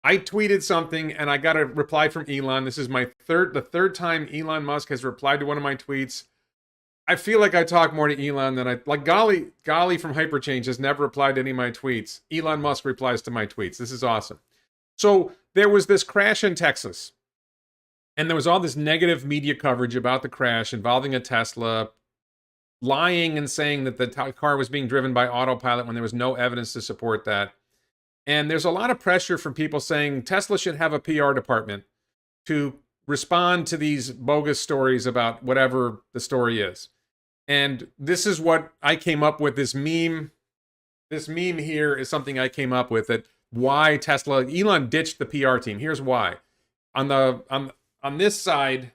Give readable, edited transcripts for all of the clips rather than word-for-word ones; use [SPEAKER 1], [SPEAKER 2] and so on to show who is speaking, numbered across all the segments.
[SPEAKER 1] I tweeted something and I got a reply from Elon. This is the third time Elon Musk has replied to one of my tweets. I feel like I talk more to Elon than I like. Golly from Hyperchange has never replied to any of my tweets. Elon Musk replies to my tweets. This is awesome. So there was this crash in Texas, and there was all this negative media coverage about the crash involving a Tesla, lying and saying that the car was being driven by autopilot when there was no evidence to support that. And there's a lot of pressure from people saying Tesla should have a PR department to respond to these bogus stories about whatever the story is. And this is what I came up with. This meme here is something I came up with, that why Tesla, Elon ditched the PR team. Here's why. On this side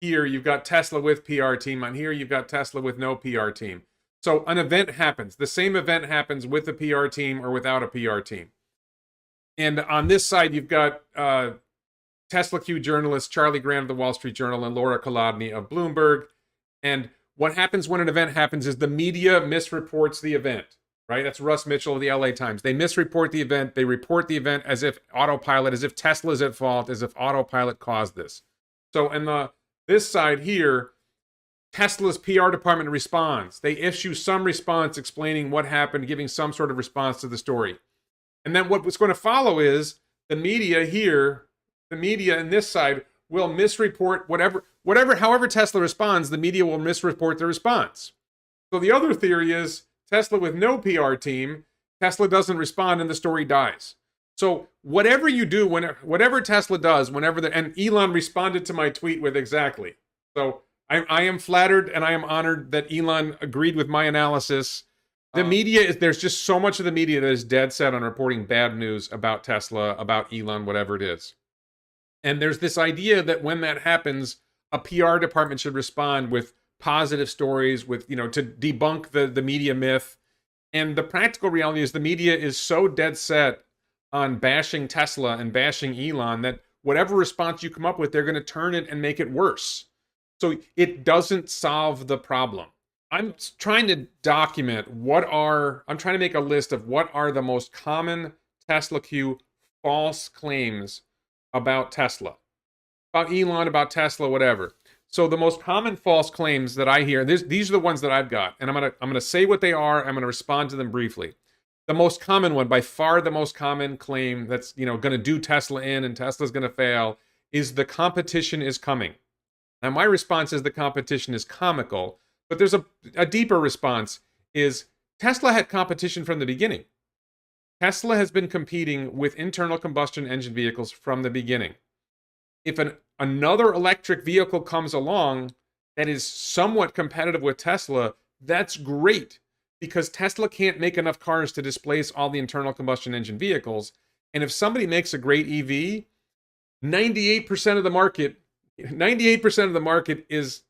[SPEAKER 1] here, you've got Tesla with PR team. On here, you've got Tesla with no PR team. So an event happens. The same event happens with a PR team or without a PR team. And on this side, you've got TSLAQ journalists Charlie Grant of the Wall Street Journal and Laura Kolodny of Bloomberg. And what happens when an event happens is the media misreports the event, right? That's Russ Mitchell of the LA Times. They misreport the event. They report the event as if autopilot, as if Tesla's at fault, as if autopilot caused this. So in this side here, Tesla's PR department responds. They issue some response explaining what happened, giving some sort of response to the story. And then what was going to follow is the media here, the media in this side will misreport however Tesla responds, the media will misreport the response. So the other theory is Tesla with no PR team, Tesla doesn't respond and the story dies. So whatever you do, whatever Tesla does, and Elon responded to my tweet with exactly. So I am flattered and I am honored that Elon agreed with my analysis. The media there's just so much of the media that is dead set on reporting bad news about Tesla, about Elon, whatever it is. And there's this idea that when that happens, a PR department should respond with positive stories, to debunk the media myth. And the practical reality is the media is so dead set on bashing Tesla and bashing Elon that whatever response you come up with, they're going to turn it and make it worse. So it doesn't solve the problem. I'm trying to document I'm trying to make a list of what are the most common TSLAQ false claims about Tesla, about Elon, about Tesla, whatever. So the most common false claims that I hear, these are the ones that I've got, and I'm gonna say what they are. I'm gonna respond to them briefly. The most common one, by far the most common claim that's gonna do Tesla in and Tesla's gonna fail, is the competition is coming. Now, my response is the competition is comical, but there's a deeper response is Tesla had competition from the beginning. Tesla has been competing with internal combustion engine vehicles from the beginning. If another electric vehicle comes along that is somewhat competitive with Tesla, that's great, because Tesla can't make enough cars to displace all the internal combustion engine vehicles. And if somebody makes a great EV, 98% of the market is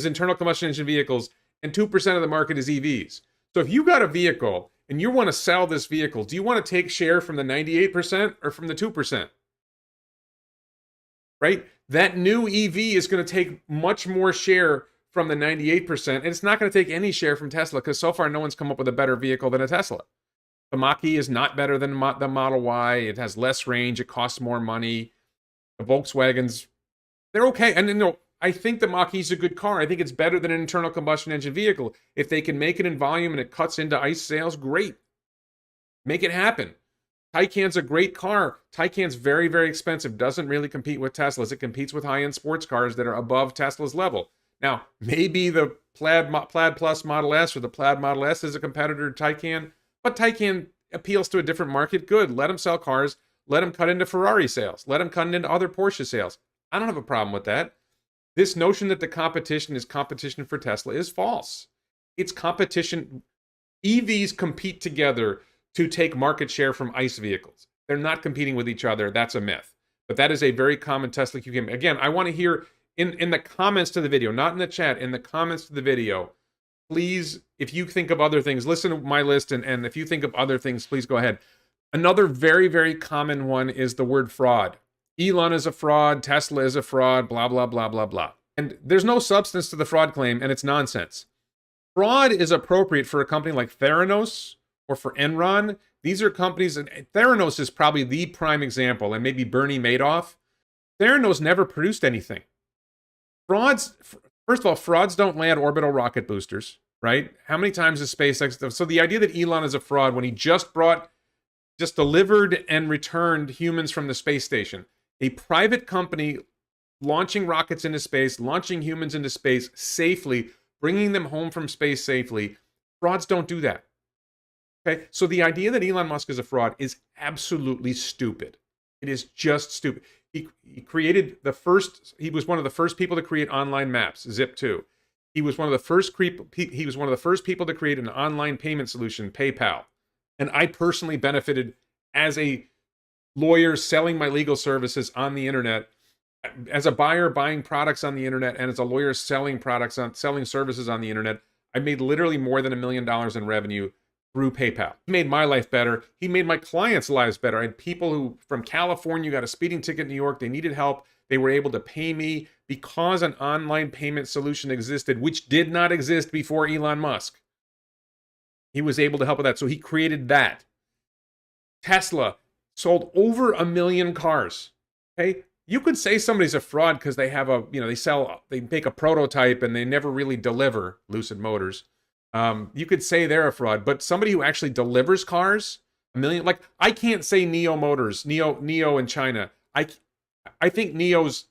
[SPEAKER 1] internal combustion engine vehicles, and 2% of the market is EVs. So if you got a vehicle and you want to sell this vehicle, do you want to take share from the 98% or from the 2%? Right? That new EV is going to take much more share from the 98%, and it's not going to take any share from Tesla, because so far no one's come up with a better vehicle than a Tesla. The Mach-E is not better than the Model Y. It has less range. It costs more money. The Volkswagens, they're okay. And I think the Mach-E is a good car. I think it's better than an internal combustion engine vehicle. If they can make it in volume and it cuts into ICE sales, great. Make it happen. Taycan's a great car. Taycan's very, very expensive. Doesn't really compete with Teslas. It competes with high-end sports cars that are above Tesla's level. Now, maybe the Plaid Plus Model S or the Plaid Model S is a competitor to Taycan, but Taycan appeals to a different market. Good. Let them sell cars. Let them cut into Ferrari sales. Let them cut into other Porsche sales. I don't have a problem with that. This notion that the competition is competition for Tesla is false. It's competition. EVs compete together to take market share from ICE vehicles. They're not competing with each other. That's a myth. But that is a very common TSLAQ claim. Again, I want to hear in the comments to the video, not in the chat, in the comments to the video, please, if you think of other things, listen to my list, and if you think of other things, please go ahead. Another very, very common one is the word fraud. Elon is a fraud, Tesla is a fraud, blah, blah, blah, blah, blah. And there's no substance to the fraud claim, and it's nonsense. Fraud is appropriate for a company like Theranos or for Enron. These are companies, and Theranos is probably the prime example, and maybe Bernie Madoff. Theranos never produced anything. Frauds, first of all, frauds don't land orbital rocket boosters, right? How many times has SpaceX? So the idea that Elon is a fraud when he just delivered and returned humans from the space station, a private company launching rockets into space, launching humans into space safely, bringing them home from space safely. Frauds don't do that. Okay, so the idea that Elon Musk is a fraud is absolutely stupid. It is just stupid. He created he was one of the first people to create online maps, Zip2. He was one of the first people to create an online payment solution, PayPal. And I personally benefited as a lawyer selling my legal services on the internet, as a buyer buying products on the internet, and as a lawyer selling services on the internet. I made literally more than $1 million in revenue through PayPal. He made my life better. He made my clients' lives better. I had people who from California got a speeding ticket in New York. They needed help. They were able to pay me because an online payment solution existed, which did not exist before Elon Musk. He was able to help with that. So he created that. Tesla sold over 1 million cars. Okay? You could say somebody's a fraud because they have they make a prototype and they never really deliver, Lucid Motors. You could say they're a fraud, but somebody who actually delivers cars, 1 million, like I can't say NIO Motors, NIO in China. I think NIO's,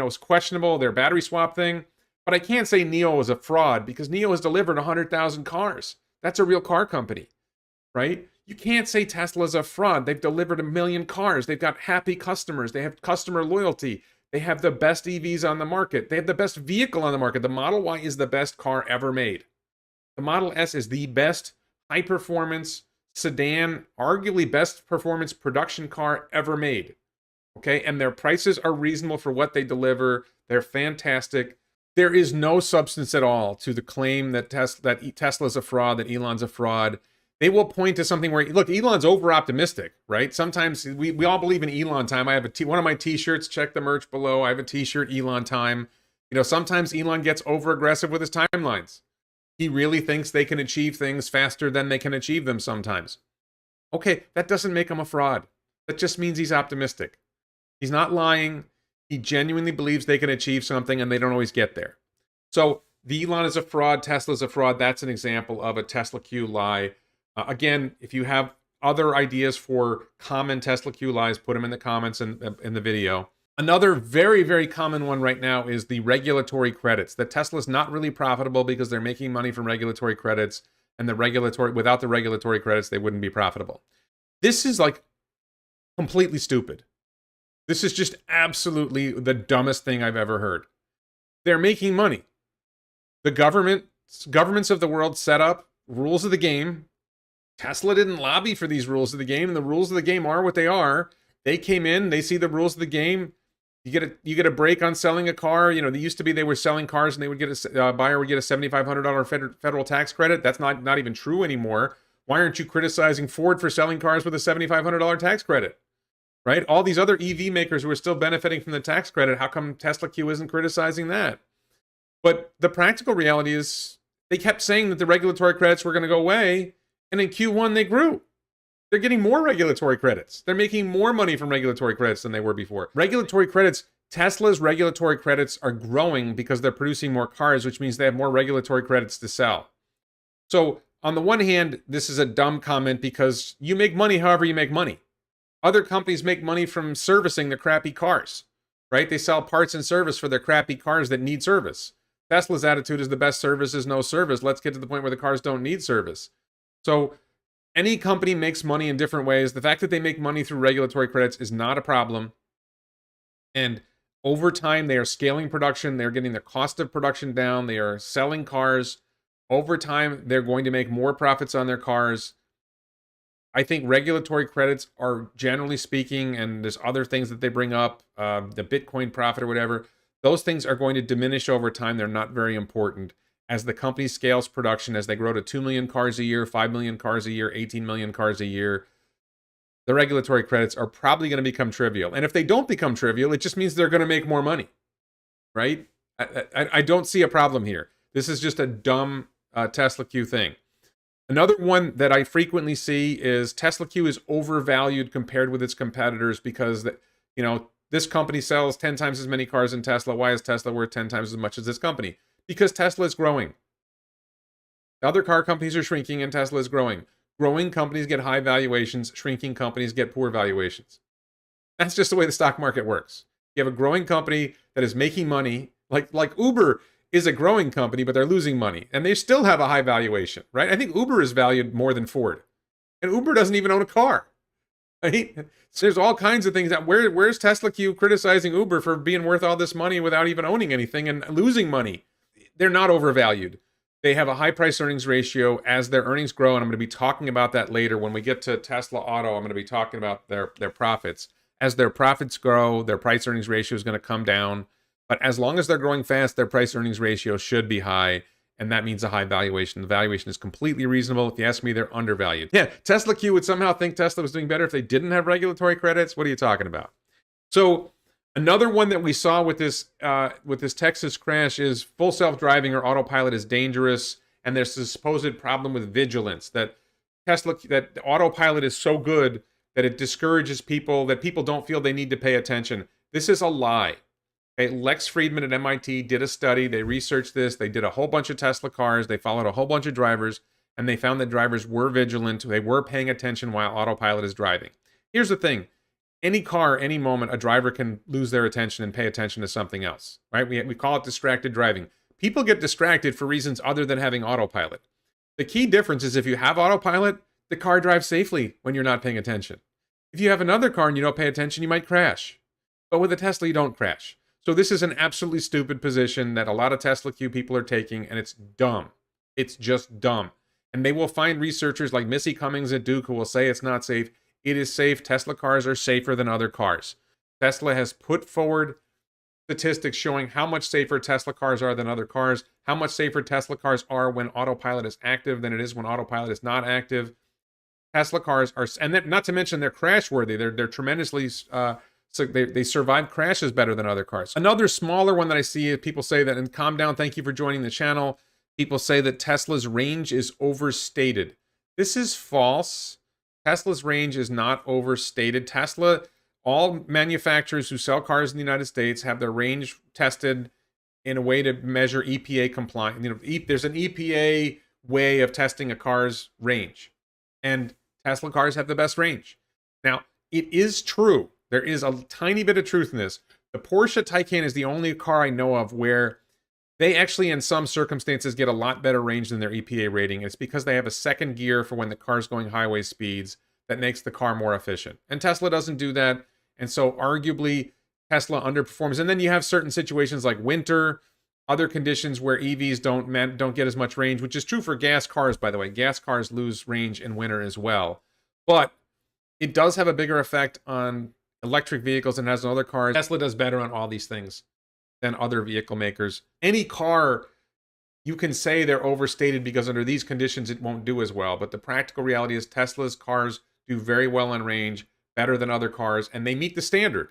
[SPEAKER 1] is questionable, their battery swap thing, but I can't say NIO is a fraud because NIO has delivered 100,000 cars. That's a real car company, right? You can't say Tesla's a fraud. They've delivered 1 million cars. They've got happy customers. They have customer loyalty. They have the best EVs on the market. They have the best vehicle on the market. The Model Y is the best car ever made. The Model S is the best high-performance sedan, arguably best performance production car ever made. Okay, and their prices are reasonable for what they deliver. They're fantastic. There is no substance at all to the claim that Tesla's a fraud, that Elon's a fraud. They will point to something where, look, Elon's over-optimistic, right? Sometimes we all believe in Elon time. I have one of my t-shirts, check the merch below. I have a t-shirt, Elon time. Sometimes Elon gets over-aggressive with his timelines. He really thinks they can achieve things faster than they can achieve them sometimes. Okay, that doesn't make him a fraud. That just means he's optimistic. He's not lying. He genuinely believes they can achieve something and they don't always get there. So the Elon is a fraud, Tesla's a fraud. That's an example of a TSLAQ lie. Again, if you have other ideas for common TSLAQ lies, put them in the comments in the video. Another very, very common one right now is the regulatory credits. That Tesla's not really profitable because they're making money from regulatory credits, and without the regulatory credits, they wouldn't be profitable. This is like completely stupid. This is just absolutely the dumbest thing I've ever heard. They're making money. The governments of the world set up rules of the game. Tesla didn't lobby for these rules of the game, and the rules of the game are what they are. They came in, they see the rules of the game. You get a break on selling a car. They used to be they were selling cars and they would get a buyer would get a $7,500 federal tax credit. That's not even true anymore. Why aren't you criticizing Ford for selling cars with a $7,500 tax credit? Right? All these other EV makers who are still benefiting from the tax credit, how come TSLAQ isn't criticizing that? But the practical reality is they kept saying that the regulatory credits were going to go away, and in Q1 they grew. They're getting more regulatory credits. They're making more money from regulatory credits than they were before. Regulatory credits, Tesla's regulatory credits are growing because they're producing more cars, which means they have more regulatory credits to sell. So on the one hand, this is a dumb comment because you make money however you make money. Other companies make money from servicing their crappy cars, right? They sell parts and service for their crappy cars that need service. Tesla's attitude is the best service is no service. Let's get to the point where the cars don't need service. So any company makes money in different ways. The fact that they make money through regulatory credits is not a problem. And over time, they are scaling production. They're getting the cost of production down. They are selling cars. Over time, they're going to make more profits on their cars. I think regulatory credits are, generally speaking, and there's other things that they bring up, the Bitcoin profit or whatever, those things are going to diminish over time. They're not very important. As the company scales production, as they grow to 2 million cars a year, 5 million cars a year, 18 million cars a year, the regulatory credits are probably going to become trivial. And if they don't become trivial, it just means they're going to make more money, right? I don't see a problem here. This is just a dumb TSLAQ thing. Another one that I frequently see is TSLAQ is overvalued compared with its competitors because, this company sells 10 times as many cars than Tesla. Why is Tesla worth 10 times as much as this company? Because Tesla is growing. Other car companies are shrinking and Tesla is growing. Growing companies get high valuations. Shrinking companies get poor valuations. That's just the way the stock market works. You have a growing company that is making money, like Uber is a growing company, but they're losing money, and they still have a high valuation, right? I think Uber is valued more than Ford, and Uber doesn't even own a car. Right? So there's all kinds of things that where's TSLAQ criticizing Uber for being worth all this money without even owning anything and losing money? They're not overvalued. They have a high price earnings ratio. As their earnings grow, and I'm going to be talking about that later when we get to Tesla Auto, I'm going to be talking about their profits. As their profits grow, their price earnings ratio is going to come down. But as long as they're growing fast, their price earnings ratio should be high. And that means a high valuation. The valuation is completely reasonable. If you ask me, they're undervalued. Yeah, TSLAQ would somehow think Tesla was doing better if they didn't have regulatory credits. What are you talking about? So another one that we saw with this Texas crash is full self-driving or autopilot is dangerous. And there's this supposed problem with vigilance that that autopilot is so good that it discourages people, that people don't feel they need to pay attention. This is a lie. Okay, Lex Friedman at MIT did a study. They researched this. They did a whole bunch of Tesla cars. They followed a whole bunch of drivers, and they found that drivers were vigilant. They were paying attention while autopilot is driving. Here's the thing. Any car, any moment, a driver can lose their attention and pay attention to something else, right? We call it distracted driving. People get distracted for reasons other than having autopilot. The key difference is if you have autopilot, the car drives safely when you're not paying attention. If you have another car and you don't pay attention, you might crash. But with a Tesla, you don't crash. So this is an absolutely stupid position that a lot of TSLAQ people are taking, and it's dumb. It's just dumb. And they will find researchers like Missy Cummings at Duke who will say it's not safe. It is safe. Tesla cars are safer than other cars. Tesla has put forward statistics showing how much safer Tesla cars are than other cars, how much safer Tesla cars are when autopilot is active than it is when autopilot is not active. Tesla cars are, and not to mention they're crash worthy. They're tremendously, so they survive crashes better than other cars. Another smaller one that I see is people say that, and calm down, thank you for joining the channel. People say that Tesla's range is overstated. This is false. Tesla's range is not overstated. Tesla, all manufacturers who sell cars in the United States have their range tested in a way to measure EPA compliance. There's an EPA way of testing a car's range, and Tesla cars have the best range. Now, it is true. There is a tiny bit of truth in this. The Porsche Taycan is the only car I know of where they actually, in some circumstances, get a lot better range than their EPA rating. It's because they have a second gear for when the car's going highway speeds that makes the car more efficient. And Tesla doesn't do that. And so arguably, Tesla underperforms. And then you have certain situations like winter, other conditions where EVs don't get as much range, which is true for gas cars, by the way. Gas cars lose range in winter as well. But it does have a bigger effect on electric vehicles than it has on other cars. Tesla does better on all these things than other vehicle makers. Any car, you can say they're overstated because under these conditions it won't do as well. But the practical reality is Tesla's cars do very well on range, better than other cars, and they meet the standard.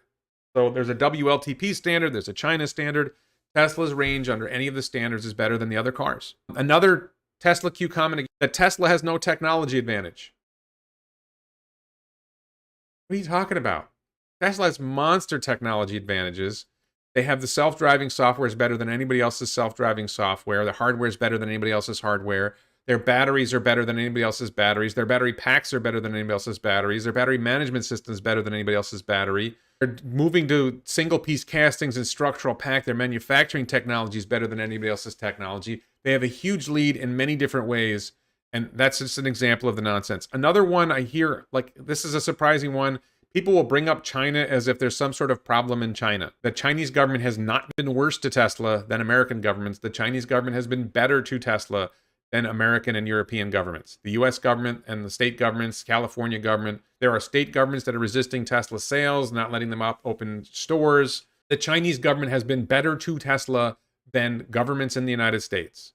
[SPEAKER 1] So there's a WLTP standard, there's a China standard. Tesla's range under any of the standards is better than the other cars. Another TSLAQ comment that Tesla has no technology advantage. What are you talking about? Tesla has monster technology advantages. They have the self-driving software is better than anybody else's self-driving software. The hardware is better than anybody else's hardware. Their batteries are better than anybody else's batteries. Their battery packs are better than anybody else's batteries. Their battery management system is better than anybody else's battery. They're moving to single-piece castings and structural pack. Their manufacturing technology is better than anybody else's technology. They have a huge lead in many different ways, and that's just an example of the nonsense. Another one I hear, like this is a surprising one, people will bring up China as if there's some sort of problem in China. The Chinese government has not been worse to Tesla than American governments. The Chinese government has been better to Tesla than American and European governments. The US government and the state governments, California government, there are state governments that are resisting Tesla sales, not letting them open stores. The Chinese government has been better to Tesla than governments in the United States.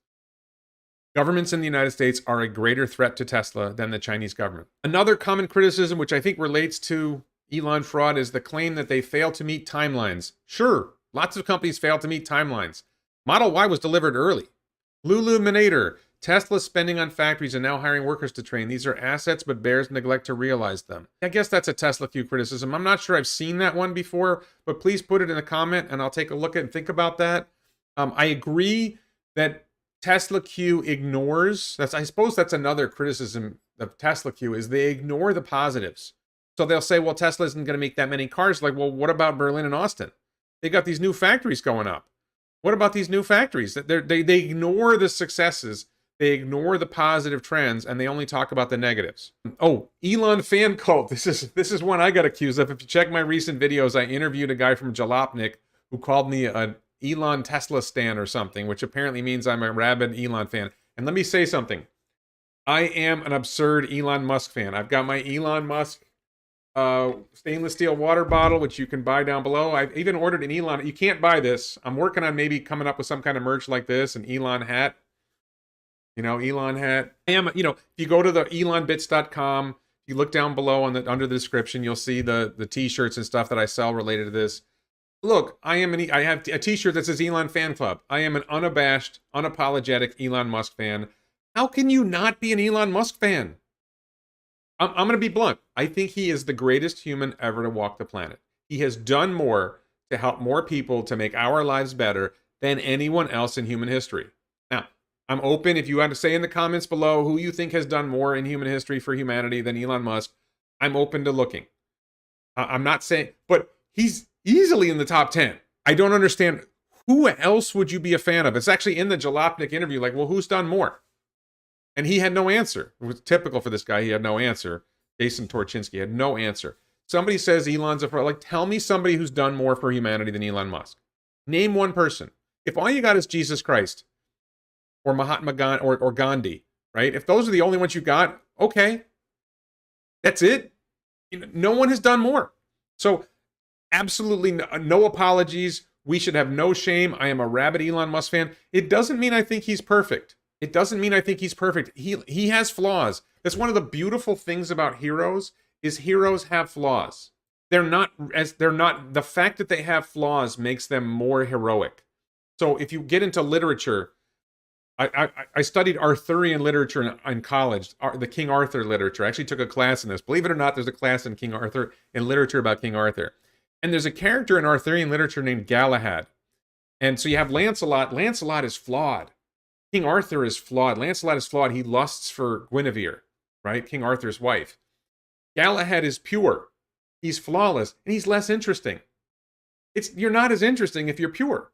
[SPEAKER 1] Governments in the United States are a greater threat to Tesla than the Chinese government. Another common criticism, which I think relates to Elon fraud, is the claim that they fail to meet timelines. Sure, lots of companies fail to meet timelines. Model Y was delivered early. Luluminator, Tesla spending on factories and now hiring workers to train. These are assets, but bears neglect to realize them. I guess that's a TSLAQ criticism. I'm not sure I've seen that one before, but please put it in a comment and I'll take a look at and think about that. I agree that TSLAQ ignores, I suppose that's another criticism of TSLAQ, is they ignore the positives. So they'll say, well, Tesla isn't going to make that many cars. Like, well, what about Berlin and Austin? They got these new factories going up. What about these new factories? They ignore the successes. They ignore the positive trends, and they only talk about the negatives. Oh, Elon Fan Cult. This is one I got accused of. If you check my recent videos, I interviewed a guy from Jalopnik who called me an Elon Tesla stan or something, which apparently means I'm a rabid Elon fan. And let me say something. I am an absurd Elon Musk fan. I've got my Elon Musk stainless steel water bottle, which you can buy down below. I've even ordered an Elon. You can't buy this. I'm working on maybe coming up with some kind of merch like this, an Elon hat. You know, Elon hat. If you go to the elonbits.com, you look down below under the description, you'll see the t-shirts and stuff that I sell related to this. Look, I have a t-shirt that says Elon Fan Club. I am an unabashed, unapologetic Elon Musk fan. How can you not be an Elon Musk fan? I'm going to be blunt. I think he is the greatest human ever to walk the planet. He has done more to help more people to make our lives better than anyone else in human history. Now, I'm open. If you want to say in the comments below who you think has done more in human history for humanity than Elon Musk, I'm open to looking. I'm not saying, but he's easily in the top 10. I don't understand. Who else would you be a fan of? It's actually in the Jalopnik interview, like, well, who's done more? And he had no answer. It was typical for this guy. He had no answer. Jason Torchinsky had no answer. Somebody says Elon's a fraud. Like, tell me somebody who's done more for humanity than Elon Musk. Name one person. If all you got is Jesus Christ, or Mahatma Gandhi, or Gandhi, right? If those are the only ones you got, okay. That's it. No one has done more. So absolutely no apologies. We should have no shame. I am a rabid Elon Musk fan. It doesn't mean I think he's perfect. It doesn't mean I think he's perfect. He has flaws. That's one of the beautiful things about heroes, is heroes have flaws. The fact that they have flaws makes them more heroic. So if you get into literature, I studied Arthurian literature in college, the King Arthur literature. I actually took a class in this. Believe it or not, there's a class in King Arthur, in literature about King Arthur. And there's a character in Arthurian literature named Galahad. And so you have Lancelot. Lancelot is flawed. King Arthur is flawed. Lancelot is flawed. He lusts for Guinevere, right? King Arthur's wife. Galahad is pure. He's flawless, and he's less interesting. You're not as interesting if you're pure,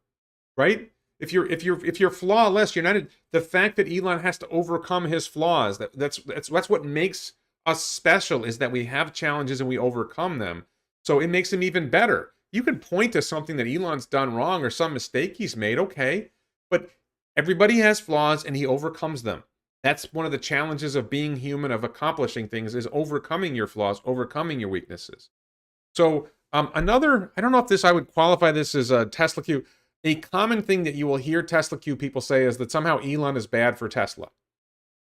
[SPEAKER 1] right? If you're flawless, you're not. The fact that Elon has to overcome his flaws, that's what makes us special, is that we have challenges and we overcome them. So it makes him even better. You can point to something that Elon's done wrong or some mistake he's made, okay, but everybody has flaws and he overcomes them. That's one of the challenges of being human, of accomplishing things, is overcoming your flaws, overcoming your weaknesses. So I don't know if I would qualify this as a TSLAQ. A common thing that you will hear TSLAQ people say is that somehow Elon is bad for Tesla.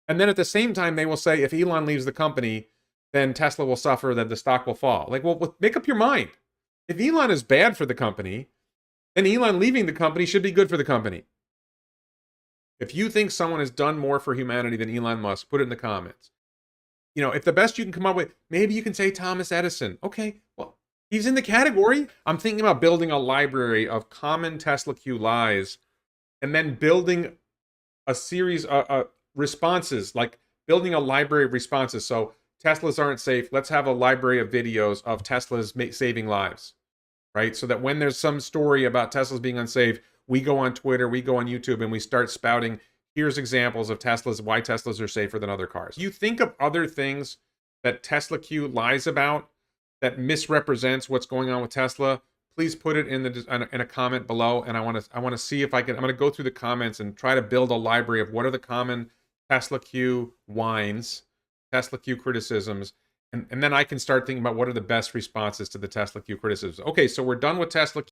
[SPEAKER 1] And then at the same time, they will say if Elon leaves the company, then Tesla will suffer, that the stock will fall. Like, well, make up your mind. If Elon is bad for the company, then Elon leaving the company should be good for the company. If you think someone has done more for humanity than Elon Musk, put it in the comments. You know, if the best you can come up with, maybe you can say Thomas Edison. Okay, well, he's in the category. I'm thinking about building a library of common TSLAQ lies, and then building a series of responses, like building a library of responses. So Teslas aren't safe. Let's have a library of videos of Teslas saving lives, right? So that when there's some story about Teslas being unsafe, we go on Twitter, we go on YouTube, and we start spouting, here's examples of Teslas, why Teslas are safer than other cars. You think of other things that TSLAQ lies about that misrepresents what's going on with Tesla, please put it in a comment below, and I want to see if I can. I'm going to go through the comments and try to build a library of what are the common TSLAQ whines, TSLAQ criticisms, and then I can start thinking about what are the best responses to the TSLAQ criticisms. Okay, so we're done with TSLAQ.